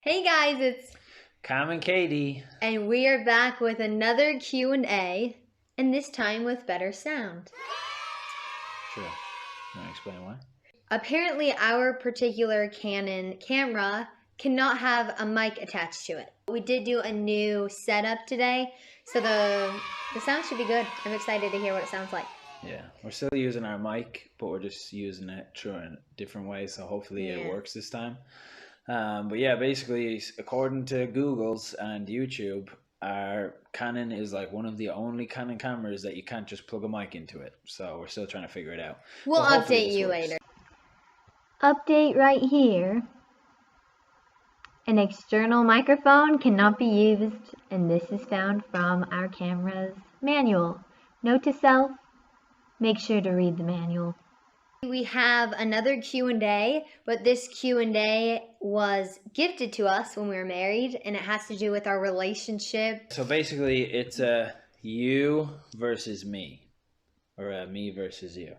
Hey guys, it's Cam and Kadie. and we are back with another Q&A, and this time with better sound. Sure. You want to explain why? Apparently our particular Canon camera cannot have a mic attached to it. We did do a new setup today, so the sound should be good. I'm excited to hear what it sounds like. Yeah, we're still using our mic, but we're just using it through a different way, so hopefully it works this time. But yeah, basically, according to Google's and YouTube, our Canon is like one of the only Canon cameras that you can't just plug a mic into it. So we're still trying to figure it out. We'll update you later. Update right here. An external microphone cannot be used, and this is found from our camera's manual. Note to self, make sure to read the manual. We have another Q&A, but this Q&A was gifted to us when we were married, and it has to do with our relationship. So basically, it's a you versus me, or a me versus you.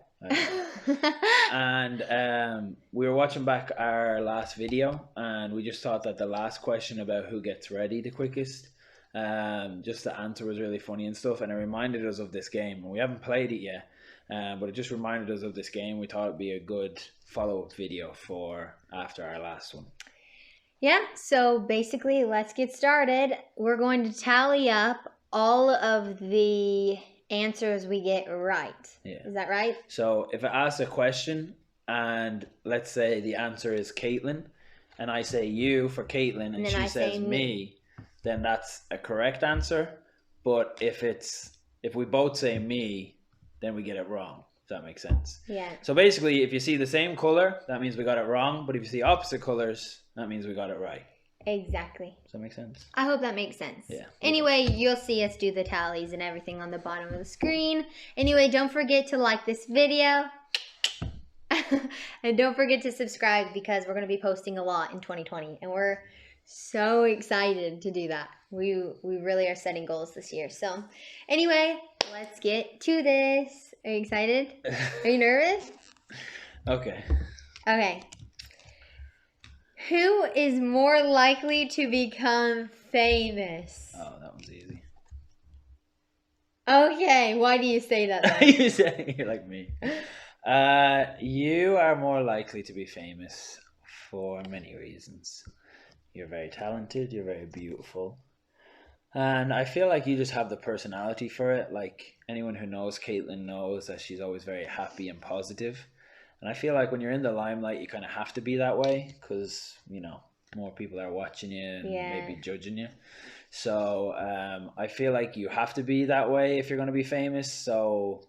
And we were watching back our last video, and we just thought that the last question about who gets ready the quickest, just the answer was really funny and stuff, and it reminded us of this game. We haven't played it yet, but it just reminded us of this game. We thought it'd be a good follow-up video for after our last one. Yeah, so basically, let's get started. We're going to tally up all of the answers we get right. Yeah. Is that right? So if I ask a question and let's say the answer is Caitlin, and I say you for Caitlin, and she says me, then that's a correct answer. But if we both say me, then we get it wrong. Does that make sense? Yeah. So basically, if you see the same color, that means we got it wrong. But if you see opposite colors, that means we got it right. Exactly. Does that make sense? I hope that makes sense. Yeah. Anyway, you'll see us do the tallies and everything on the bottom of the screen. Anyway, don't forget to like this video. And don't forget to subscribe because we're going to be posting a lot in 2020. And we're so excited to do that. We really are setting goals this year. So anyway, let's get to this. Are you excited? Are you nervous? Okay. Okay. Who is more likely to become famous? Oh, that one's easy. Okay, why do you say that? You say you're like me. You are more likely to be famous for many reasons. You're very talented, you're very beautiful. And I feel like you just have the personality for it. Like anyone who knows Caitlin knows that she's always very happy and positive. And I feel like when you're in the limelight, you kind of have to be that way because, you know, more people are watching you and maybe judging you. So I feel like you have to be that way if you're going to be famous. So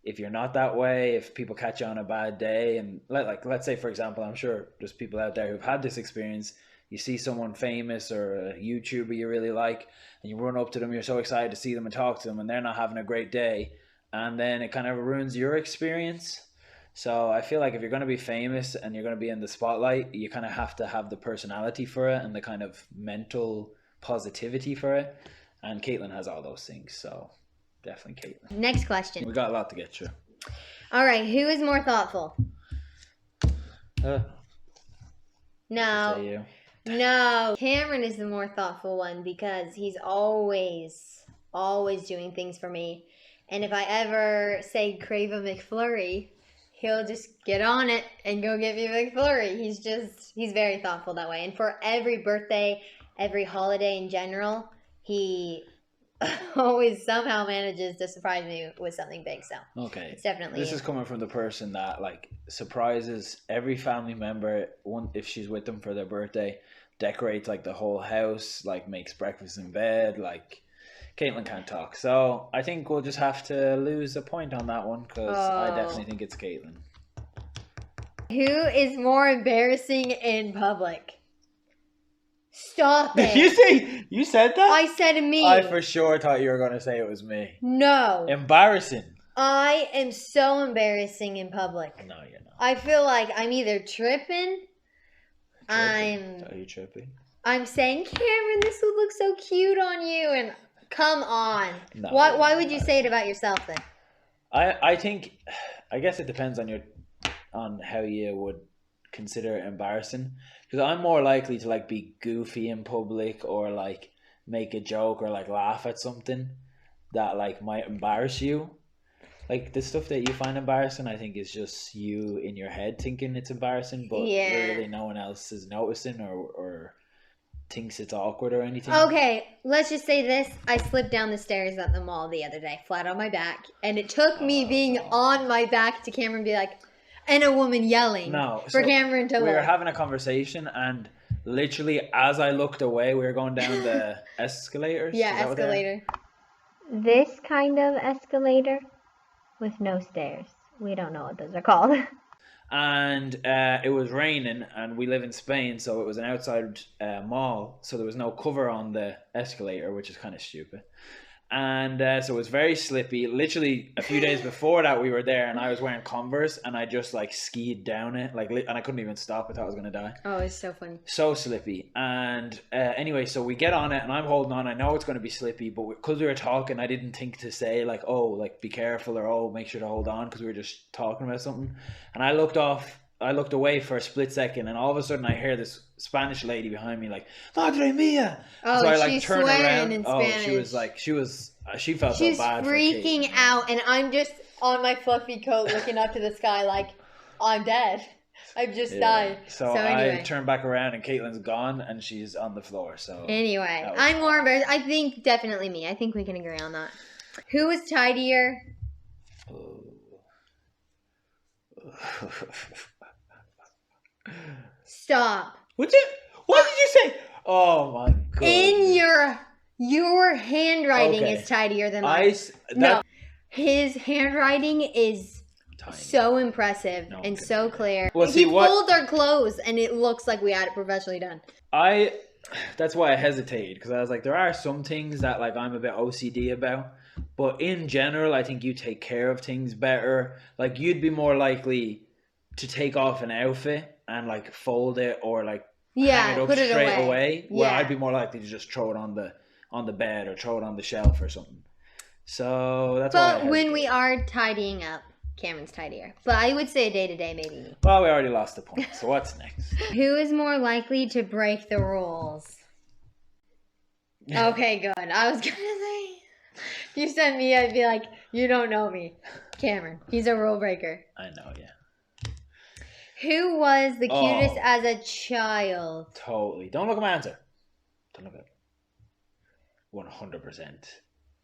if you're not that way, if people catch you on a bad day, and let's say, for example, I'm sure there's people out there who've had this experience. You see someone famous or a YouTuber you really like, and you run up to them, you're so excited to see them and talk to them, and they're not having a great day. And then it kind of ruins your experience. So I feel like if you're going to be famous and you're going to be in the spotlight, you kind of have to have the personality for it and the kind of mental positivity for it. And Caitlin has all those things. So definitely Caitlin. Next question. We got a lot to get through. All right. Who is more thoughtful? No. No. Cameron is the more thoughtful one because he's always doing things for me. And if I ever say crave a McFlurry, he'll just get on it and go get me a McFlurry. He's very thoughtful that way. And for every birthday, every holiday in general, he always somehow manages to surprise me with something big. So okay, it's definitely this is coming from the person that like surprises every family member if she's with them for their birthday, decorates like the whole house, like makes breakfast in bed, like. Caitlin can't talk, so I think we'll just have to lose a point on that one because I definitely think it's Caitlin. Who is more embarrassing in public? Stop it. Did you said that? I said me. I for sure thought you were going to say it was me. No. Embarrassing. I am so embarrassing in public. No, you're not. I feel like I'm either tripping. Are you tripping? I'm saying, Cameron, this would look so cute on you, and come on. No, why would you say it about yourself then? I guess it depends on how you would consider it embarrassing. Because I'm more likely to like be goofy in public or like make a joke or like laugh at something that like might embarrass you. Like the stuff that you find embarrassing, I think is just you in your head thinking it's embarrassing, but really no one else is noticing or thinks it's awkward or anything. Okay, let's just say this. I slipped down the stairs at the mall the other day, flat on my back. And it took me being on my back to Cameron be like, and a woman yelling for Cameron to look. We were having a conversation and literally as I looked away, we were going down the escalators. Yeah, escalator. This kind of escalator with no stairs. We don't know what those are called. And it was raining, and we live in Spain, so it was an outside mall, so there was no cover on the escalator, which is kind of stupid. And so it was very slippy. Literally a few days before that, we were there, and I was wearing Converse, and I just like skied down it, and I couldn't even stop. I thought I was gonna die. Oh, it's so funny. So slippy. And anyway, so we get on it, and I'm holding on. I know it's gonna be slippy, but because we were talking, I didn't think to say like, oh, like be careful, or oh, make sure to hold on, because we were just talking about something. And I looked away for a split second, and all of a sudden I hear this Spanish lady behind me like, Madre mia! Oh, so I like she's turn swearing around. in Spanish. She felt She's so bad. freaking out, and I'm just on my fluffy coat looking up to the sky like, I'm dead. I've just died. So anyway. I turn back around and Caitlin's gone and she's on the floor. So anyway, I'm more embarrassed. I think definitely me. I think we can agree on that. Who was tidier? Stop. What did you say? Oh my god. In your handwriting is tidier than mine. No, his handwriting is tiny. So impressive and so clear. Well, he pulled our clothes and it looks like we had it professionally done. That's why I hesitated, because I was like, there are some things that like I'm a bit OCD about, but in general, I think you take care of things better. Like you'd be more likely to take off an outfit and like fold it or like hang it up put it straight away. Where I'd be more likely to just throw it on the bed or throw it on the shelf or something. So that's why. But when we are tidying up, Cameron's tidier. But I would say day to day, maybe me. Well, we already lost the point. So what's next? Who is more likely to break the rules? Okay, good. I was gonna say, if you sent me, I'd be like, you don't know me. Cameron, he's a rule breaker. I know, yeah. Who was the cutest as a child? Totally. Don't look at my answer. Don't look at it. 100%.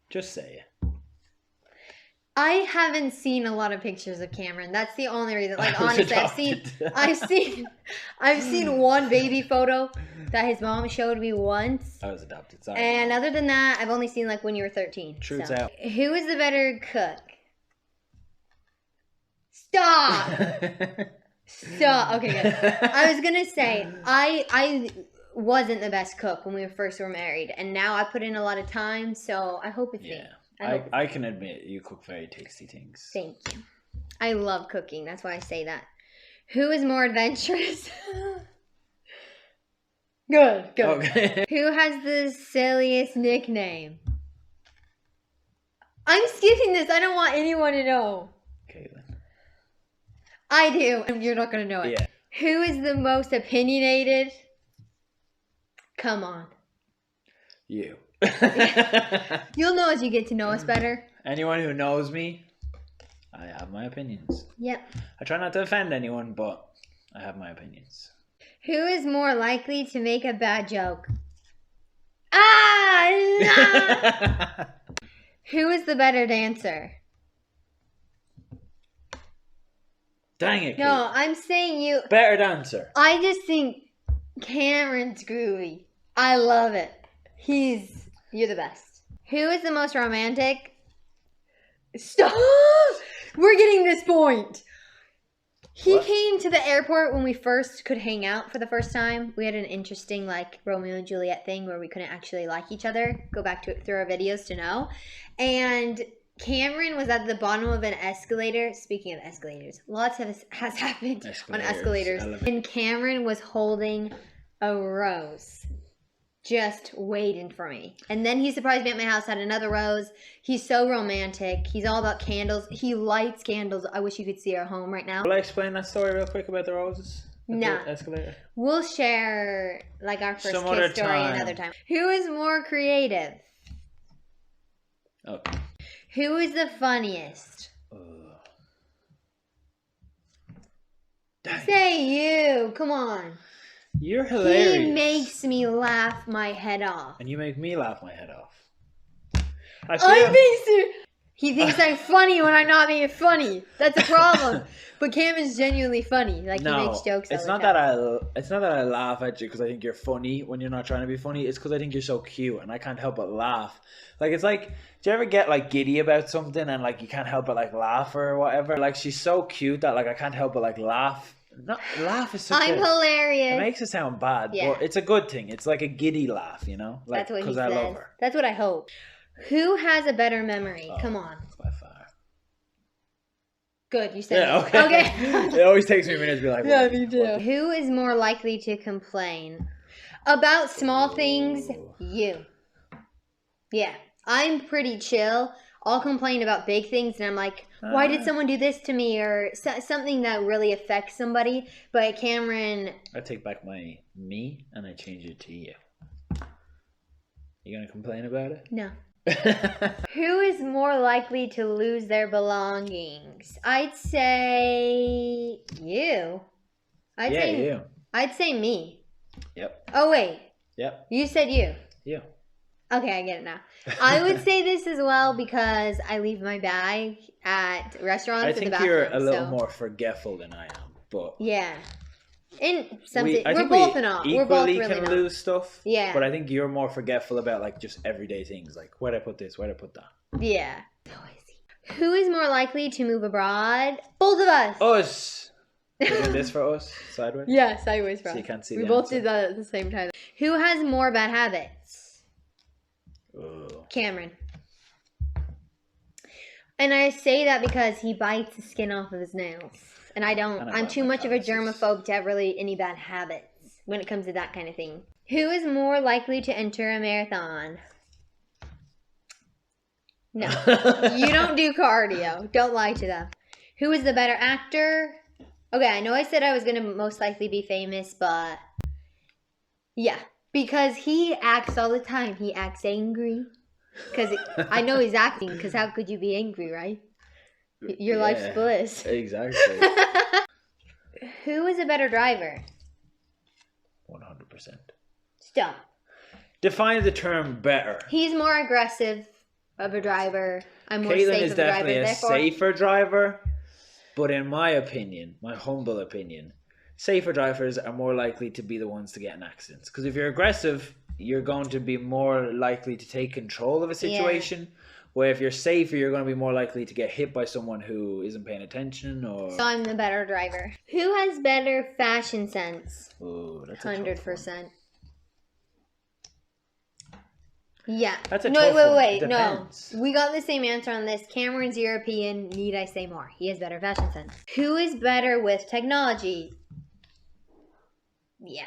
Just say it. I haven't seen a lot of pictures of Cameron. That's the only reason. Like honestly, I've seen one baby photo that his mom showed me once. I was adopted. Sorry. And other than that, I've only seen like when you were 13. Truth's out. Who is the better cook? Stop. Stop. Okay, good. I was gonna say I wasn't the best cook when we first were married, and now I put in a lot of time, so I hope it's me. I can admit you cook very tasty things. Thank you. I love cooking. That's why I say that. Who is more adventurous? Good. Okay. Who has the silliest nickname? I'm skipping this. I don't want anyone to know. Caitlin. I do, and you're not going to know it. Yeah. Who is the most opinionated? Come on. You. You'll know as you get to know us better. Anyone who knows me, I have my opinions. Yep. I try not to offend anyone, but I have my opinions. Who is more likely to make a bad joke? Who is the better dancer? Dang it, Kate. No, I'm saying you. Better dancer. I just think Cameron's groovy. I love it. You're the best. Who is the most romantic? Stop! We're getting this point. He came to the airport when we first could hang out for the first time. We had an interesting like Romeo and Juliet thing where we couldn't actually like each other. Go back to it through our videos to know. And Cameron was at the bottom of an escalator. Speaking of escalators, lots has happened on escalators. And Cameron was holding a rose, just waiting for me. And then he surprised me at my house, had another rose. He's so romantic. He's all about candles. He lights candles. I wish you could see our home right now. Will I explain that story real quick about the roses? No. Escalator? We'll share like our first Some other kiss story time. another time. Who is more creative? Okay. Who is the funniest? Dang. Say you. Come on. You're hilarious. He makes me laugh my head off. And you make me laugh my head off. He thinks I'm funny when I'm not being funny. That's a problem. But Cam is genuinely funny. Like he makes jokes. It's not that I laugh at you because I think you're funny when you're not trying to be funny. It's because I think you're so cute and I can't help but laugh. Like it's like, do you ever get like giddy about something and like you can't help but like laugh or whatever? Like she's so cute that like I can't help but like laugh. Not laugh is such I'm hilarious. It makes it sound bad, but it's a good thing. It's like a giddy laugh, you know? Like, that's what he says. I love her. That's what I hope. Who has a better memory? Come on. By far. Good, you said it. Okay. It always takes me a minute to be like, yeah, me too. Who is more likely to complain about small things? You. Yeah, I'm pretty chill. I'll complain about big things and I'm like, why did someone do this to me? Or something that really affects somebody. But Cameron... I take back my me and I change it to you. You gonna complain about it? No. Who is more likely to lose their belongings? I'd say you. You. I'd say me. Yep. Oh, wait. Yep. You said you. You. Okay, I get it now. I would say this as well because I leave my bag at restaurants. I think you're a little more forgetful than I am, but yeah. And something we're both and all. We're both really can not. lose stuff. Yeah. But I think you're more forgetful about like just everyday things, like where'd I put this, where'd I put that. Yeah. Who is more likely to move abroad? Both of us. Us. Isn't this for us? Sideways? Yeah, sideways for us. So you can't see. We the both answer. did that at the same time. Who has more bad habits? Ooh. Cameron. And I say that because he bites the skin off of his nails. And I don't. I'm too much of a germaphobe to have really any bad habits when it comes to that kind of thing. Who is more likely to enter a marathon? No. You don't do cardio. Don't lie to them. Who is the better actor? Okay, I know I said I was going to most likely be famous, but yeah. Because he acts all the time. He acts angry. Because I know he's acting, because how could you be angry, right? Your life's bliss. Exactly. Who is a better driver? 100%. Stop. Define the term better. He's more aggressive of a driver. I'm more Caitlin safe is of a driver. definitely a Therefore, safer driver, but in my opinion, my humble opinion, safer drivers are more likely to be the ones to get in accidents. Because if you're aggressive, you're going to be more likely to take control of a situation. Yeah. Where if you're safer, you're going to be more likely to get hit by someone who isn't paying attention. Or so I'm the better driver. Who has better fashion sense? Ooh, that's 100%. Yeah. That's a wait. No. We got the same answer on this. Cameron's European. Need I say more? He has better fashion sense. Who is better with technology? Yeah.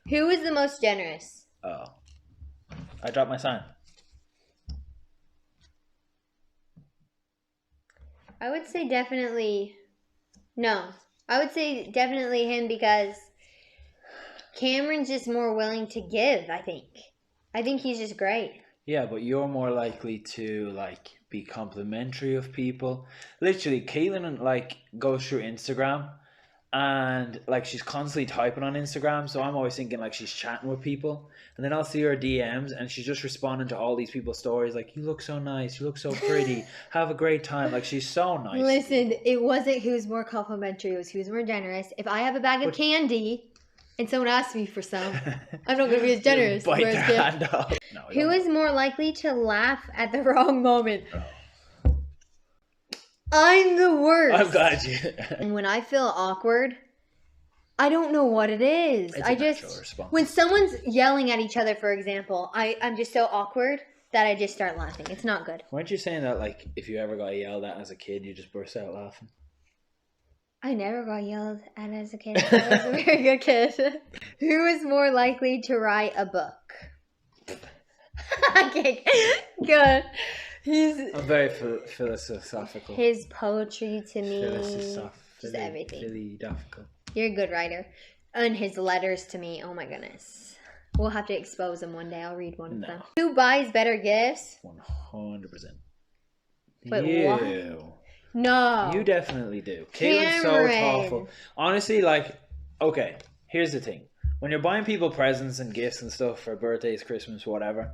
Who is the most generous? Oh. I dropped my sign. I would say definitely... No. I would say definitely him because Cameron's just more willing to give, I think. I think he's just great. Yeah, but you're more likely to, like, be complimentary of people. Literally, Caitlin, like, goes through Instagram and, like, she's constantly typing on Instagram. So I'm always thinking, like, she's chatting with people. And then I'll see her DMs and she's just responding to all these people's stories. Like, you look so nice. You look so pretty. Have a great time. Like, she's so nice. Listen, it wasn't who's more complimentary. It was who's more generous. If I have a bag of candy and someone asks me for some, I'm not going to be as generous. Bite their hand off. No, who is more likely to laugh at the wrong moment? Oh. I'm the worst. I'm glad you... And when I feel awkward, I don't know what it is. When someone's yelling at each other, for example, I'm just so awkward that I just start laughing. It's not good. Weren't you saying that, like, if you ever got yelled at as a kid, you just burst out laughing? I never got yelled at as a kid. I was a very good kid. Who is more likely to write a book? Okay, good. I'm very philosophical. His poetry to me. Just everything. Philosophical. You're a good writer. And his letters to me, oh my goodness. We'll have to expose them one day. I'll read one of them. Who buys better gifts? 100%. Wait, you. what? No. You definitely do. Caitlin's so thoughtful. Honestly, like, okay, here's the thing. When you're buying people presents and gifts and stuff for birthdays, Christmas, whatever,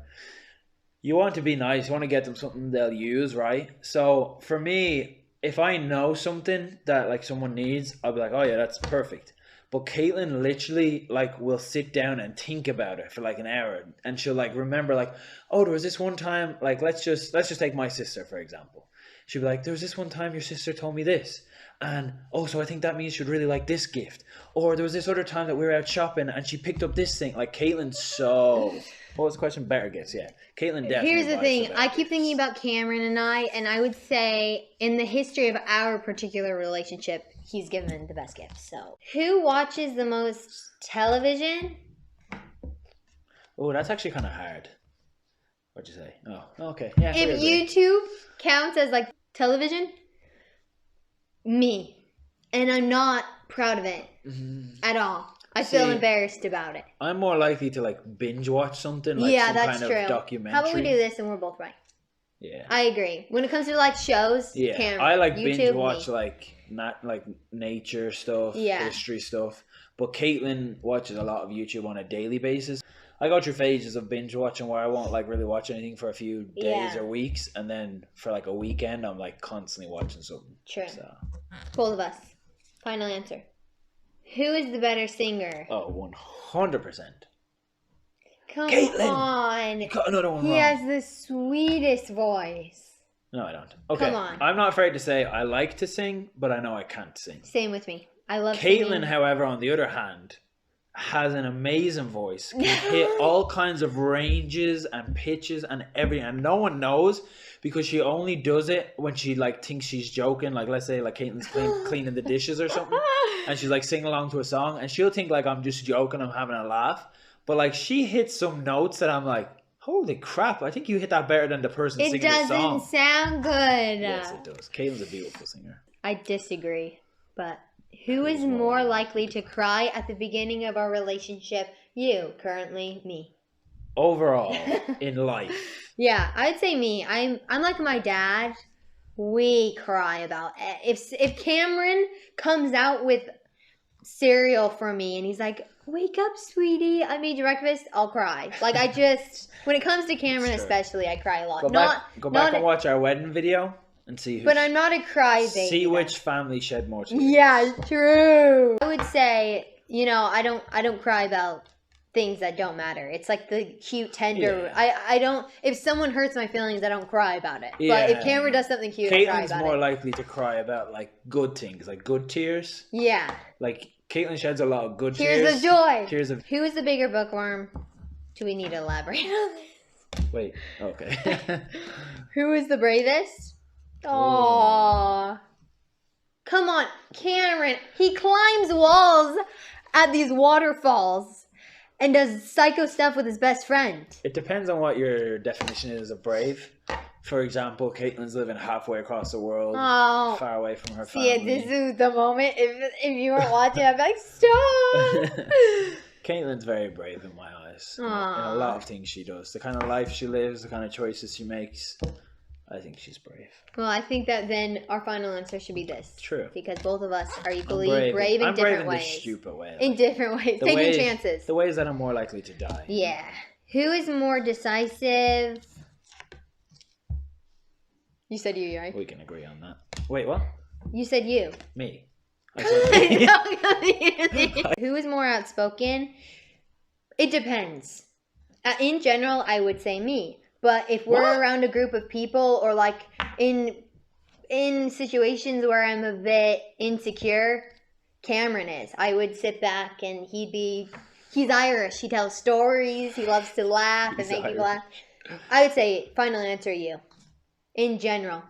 you want to be nice. You want to get them something they'll use, right? So for me, if I know something that like someone needs, I'll be like, oh yeah, that's perfect. But Caitlin literally like will sit down and think about it for like an hour, and she'll like remember like, oh, there was this one time, like let's just take my sister for example. She'll be like, there was this one time your sister told me this, and oh, so I think that means she'd really like this gift. Or there was this other time that we were out shopping and she picked up this thing. Like Caitlin's so. What was the question? Better gifts, yeah. Caitlin definitely. Here's the thing. I keep thinking about Cameron and I would say in the history of our particular relationship, he's given the best gifts. So, who watches the most television? Oh, that's actually kind of hard. What'd you say? Oh, okay. Yeah. If YouTube counts as like television, me. And I'm not proud of it at all. I feel embarrassed about it. I'm more likely to like binge watch something like some kind of documentary. How about we do this and we're both right? Yeah. I agree. When it comes to like shows, I like binge watch like not like nature stuff, history stuff. But Caitlin watches a lot of YouTube on a daily basis. I go through phases of binge watching where I won't like really watch anything for a few days or weeks, and then for like a weekend I'm like constantly watching something. True. So. Both of us. Final answer. Who is the better singer? Oh, 100%. Come Caitlin! on. You got another one wrong. He has the sweetest voice. No, I don't. Okay. Come on. I'm not afraid to say I like to sing, but I know I can't sing. Same with me. I love Caitlin, singing. However, on the other hand, has an amazing voice. Can hit all kinds of ranges and pitches and everything. And no one knows because she only does it when she like thinks she's joking. Like let's say like Caitlin's cleaning the dishes or something. And she's like singing along to a song. And she'll think like I'm just joking. I'm having a laugh. But like she hits some notes that I'm like, holy crap. I think you hit that better than the person singing the song. It doesn't sound good. Yes, it does. Caitlin's a beautiful singer. I disagree. But who is more likely to cry at the beginning of our relationship? You, currently, me. Overall, in life. Yeah, I'd say me. I'm like my dad. We cry about it. If Cameron comes out with cereal for me and he's like, wake up, sweetie, I made you breakfast, I'll cry. Like I just, when it comes to Cameron especially, I cry a lot. Go back and watch our wedding video. And see but I'm not a crybaby. See which family shed more tears. Yeah, true. I would say, I don't cry about things that don't matter. It's like the cute, tender. Yeah. I don't. If someone hurts my feelings, I don't cry about it. Yeah. But if Cameron does something cute, I cry about it. Caitlin's more likely to cry about like good things, like good tears. Yeah. Like Caitlin sheds a lot of good tears. Tears of joy. Tears of. Who is the bigger bookworm? Do we need to elaborate on this? Wait. Okay. Who is the bravest? Aww. Come on, Cameron. He climbs walls at these waterfalls and does psycho stuff with his best friend. It depends on what your definition is of brave. For example, Caitlin's living halfway across the world, far away from her family. Yeah, this is the moment. If you weren't watching, I'd be like, stop. Caitlin's very brave in my eyes. In a lot of things she does. The kind of life she lives, the kind of choices she makes. I think she's brave. Well, I think that then our final answer should be this. True. Because both of us are equally brave in different ways. In stupid way. In different ways. Taking chances. The ways that I'm more likely to die. Yeah. Who is more decisive? You said you, right? We can agree on that. Wait, what? You said you. Me. Who is more outspoken? It depends. In general, I would say me. But if we're around a group of people or like in situations where I'm a bit insecure, Cameron is. I would sit back and he's Irish. He tells stories. He loves to laugh and make people laugh. I would say final answer you. In general.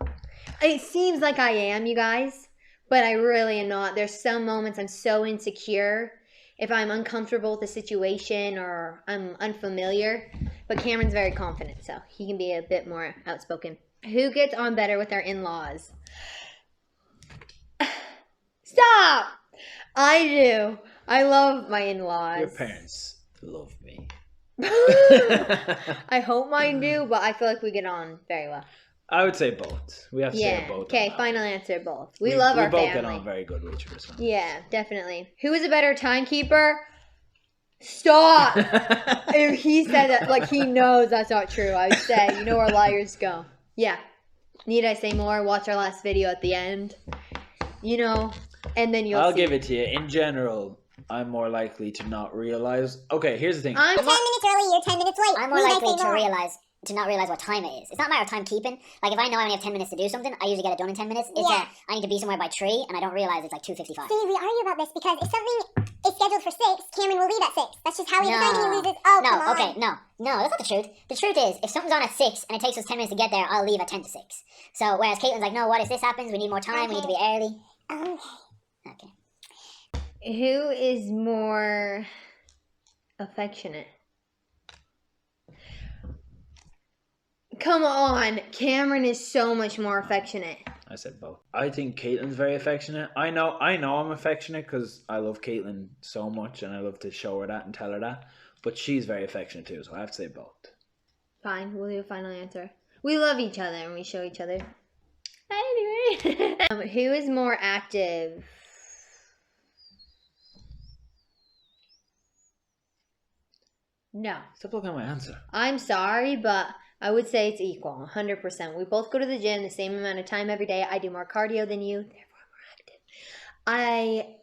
It seems like I am, you guys, but I really am not. There's some moments I'm so insecure if I'm uncomfortable with the situation or I'm unfamiliar. But Cameron's very confident, so he can be a bit more outspoken. Who gets on better with our in-laws? Stop! I do. I love my in-laws. Your parents love me. I hope mine do, but I feel like we get on very well. I would say both. We have to say both. Okay, final answer, both. We love our family. We both get on very good with each other. So. Yeah, definitely. Who is a better timekeeper? Stop! If he said that, like he knows that's not true, I would say, you know where liars go. Yeah. Need I say more? Watch our last video at the end. You know, and then I'll give it to you. In general, I'm more likely to not realize. Okay, here's the thing. I'm 10 minutes early, you're 10 minutes late. I'm more likely to not realize what time it is. It's not a matter of time keeping. Like, if I know I only have 10 minutes to do something, I usually get it done in 10 minutes. It's that I need to be somewhere by 3, and I don't realize it's like 2:55. See, we argue about this because if something is scheduled for 6, Cameron will leave at 6. That's just how he decides he loses. Oh, no, come on. Okay, no, that's not the truth. The truth is, if something's on at 6 and it takes us 10 minutes to get there, I'll leave at 10 to 6. So, whereas Caitlin's like, no, what if this happens? We need more time, we need to be early. Okay. Who is more affectionate? Come on, Cameron is so much more affectionate. I said both. I think Caitlin's very affectionate. I know I'm affectionate because I love Caitlin so much and I love to show her that and tell her that. But she's very affectionate too, so I have to say both. Fine, we'll do a final answer. We love each other and we show each other. Anyway. Who is more active? No. Stop looking at my answer. I'm sorry, but I would say it's equal, 100%. We both go to the gym the same amount of time every day. I do more cardio than you, therefore I'm more active. I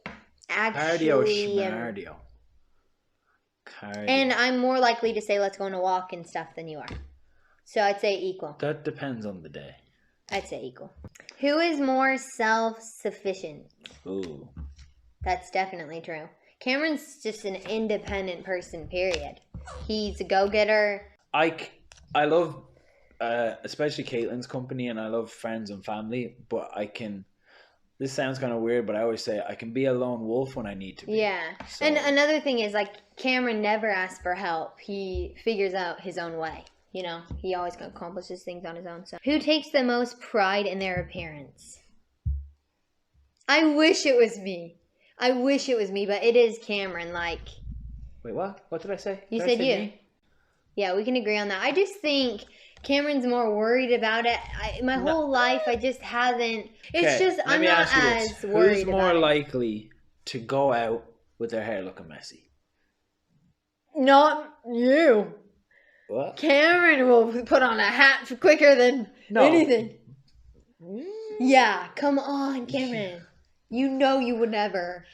actually... Cardio. And I'm more likely to say let's go on a walk and stuff than you are. So I'd say equal. That depends on the day. I'd say equal. Who is more self-sufficient? Ooh. That's definitely true. Cameron's just an independent person, period. He's a go-getter. I love, especially Caitlin's company, and I love friends and family, but this sounds kind of weird, but I always say I can be a lone wolf when I need to be. Yeah. So. And another thing is, like, Cameron never asks for help. He figures out his own way. You know, he always accomplishes things on his own. So, who takes the most pride in their appearance? I wish it was me. But it is Cameron. Like, wait, what? What did I say? You said you. Me? Yeah, we can agree on that. I just think Cameron's more worried about it. My whole life, I just haven't. It's just I'm not as worried. Who's more likely to go out with their hair looking messy? Not you. What? Cameron will put on a hat quicker than anything. Yeah, come on, Cameron. You know you would never.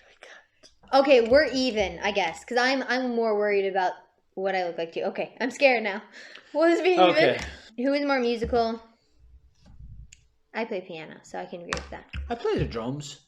Okay, we're even, I guess, because I'm more worried about what I look like too. Okay, I'm scared now. Let's be even. Who is more musical? I play piano, so I can agree with that. I play the drums.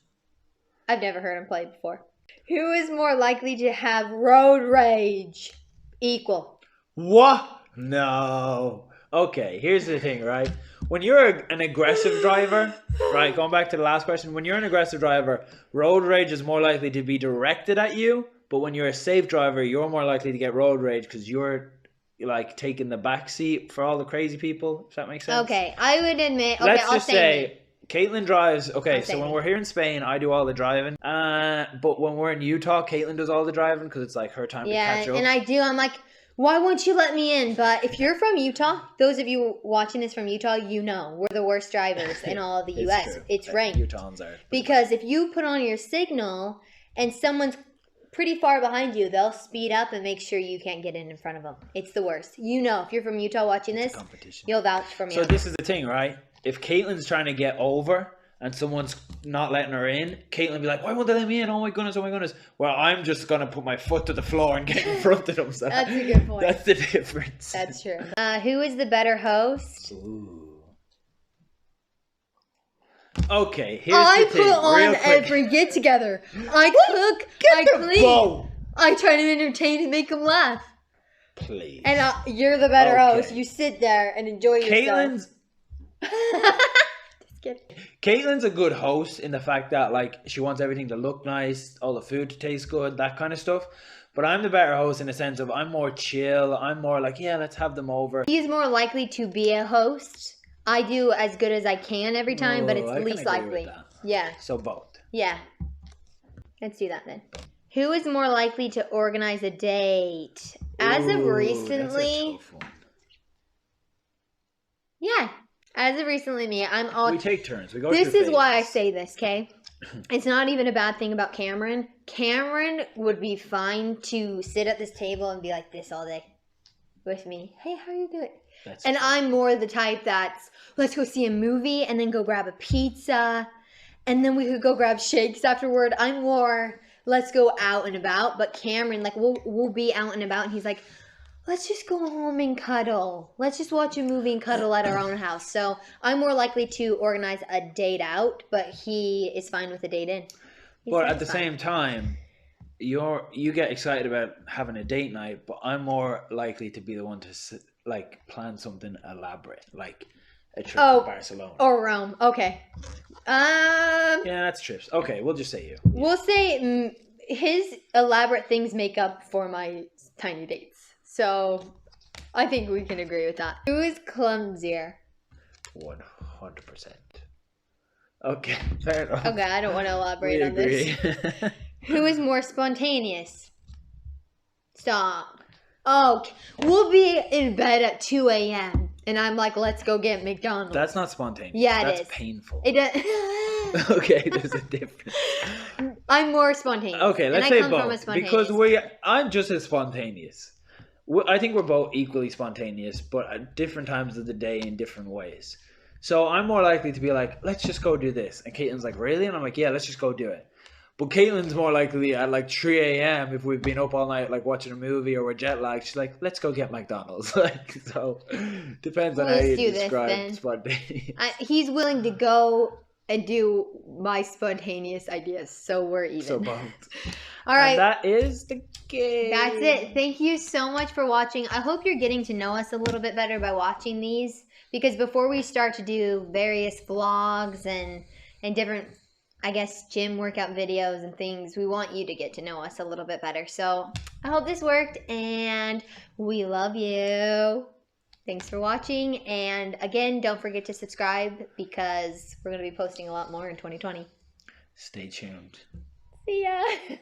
I've never heard him play before. Who is more likely to have road rage? Equal. What? No. Okay, here's the thing, right? When you're an aggressive driver, right, going back to the last question, when you're an aggressive driver, road rage is more likely to be directed at you, but when you're a safe driver, you're more likely to get road rage because you're like taking the back seat for all the crazy people, if that makes sense. Okay, I would admit, okay, Let's just say Caitlin drives, so when we're here in Spain, I do all the driving, but when we're in Utah, Caitlin does all the driving because it's like her time to catch up. Yeah, and I do, I'm like, why won't you let me in? But if you're from Utah, those of you watching this from Utah, you know we're the worst drivers in all of the U.S. True. It's ranked. Utahns are. Because if you put on your signal and someone's pretty far behind you, they'll speed up and make sure you can't get in front of them. It's the worst. You know, if you're from Utah watching this, you'll vouch for me. So this is the thing, right? If Caitlin's trying to get over and someone's not letting her in, Caitlin be like, why won't they let me in? Oh my goodness. Well, I'm just going to put my foot to the floor and get in front of them. So that's a good point. That's the difference. That's true. Who is the better host? Ooh. Okay, here's the thing. I put on every get together. I cook, I clean. I try to entertain and make them laugh. Please. And you're the better host. You sit there and enjoy yourself. Caitlin's a good host in the fact that like she wants everything to look nice, all the food to taste good, that kind of stuff. But I'm the better host in the sense of I'm more chill. I'm more like, yeah, let's have them over. He's more likely to be a host. I do as good as I can every time, but it's least likely. Yeah. So both. Yeah. Let's do that then. Who is more likely to organize a date? As of recently, That's a tough one. yeah. As of recently, me. I'm all. We take turns. We go. This through is why I phases. say this, okay? It's not even a bad thing about Cameron. Cameron would be fine to sit at this table and be like this all day with me. Hey, how are you doing? And I'm more the type that's, let's go see a movie and then go grab a pizza. And then we could go grab shakes afterward. I'm more, let's go out and about. But Cameron, like, we'll be out and about. And he's like, let's just go home and cuddle. Let's just watch a movie and cuddle at our own house. So I'm more likely to organize a date out, but he is fine with a date in. But at the same time, you get excited about having a date night, but I'm more likely to be the one to plan something elaborate, like a trip to Barcelona or Rome. Okay. Yeah, that's trips. Okay, we'll just say you. We'll say his elaborate things make up for my tiny dates. So I think we can agree with that. Who is clumsier? 100%. Okay, fair enough. Okay, I don't want to elaborate on this. Who is more spontaneous? Stop. Oh, we'll be in bed at 2 a.m. and I'm like, let's go get McDonald's. That's not spontaneous. Yeah, That's is. Painful. Okay, there's a difference. I'm more spontaneous. Okay, let's say both. Because I'm just as spontaneous. I think we're both equally spontaneous, but at different times of the day in different ways. So I'm more likely to be like, let's just go do this. And Caitlin's like, really? And I'm like, yeah, let's just go do it. But Caitlin's more likely at like 3 a.m. if we've been up all night like watching a movie or we're jet lagged. She's like, let's go get McDonald's. So depends on how you describe spontaneous. He's willing to go and do my spontaneous ideas. So we're even. So both. All right. And that is the game. That's it. Thank you so much for watching. I hope you're getting to know us a little bit better by watching these. Because before we start to do various vlogs and different, I guess, gym workout videos and things, we want you to get to know us a little bit better. So I hope this worked, and we love you. Thanks for watching. And again, don't forget to subscribe because we're going to be posting a lot more in 2020. Stay tuned. See ya.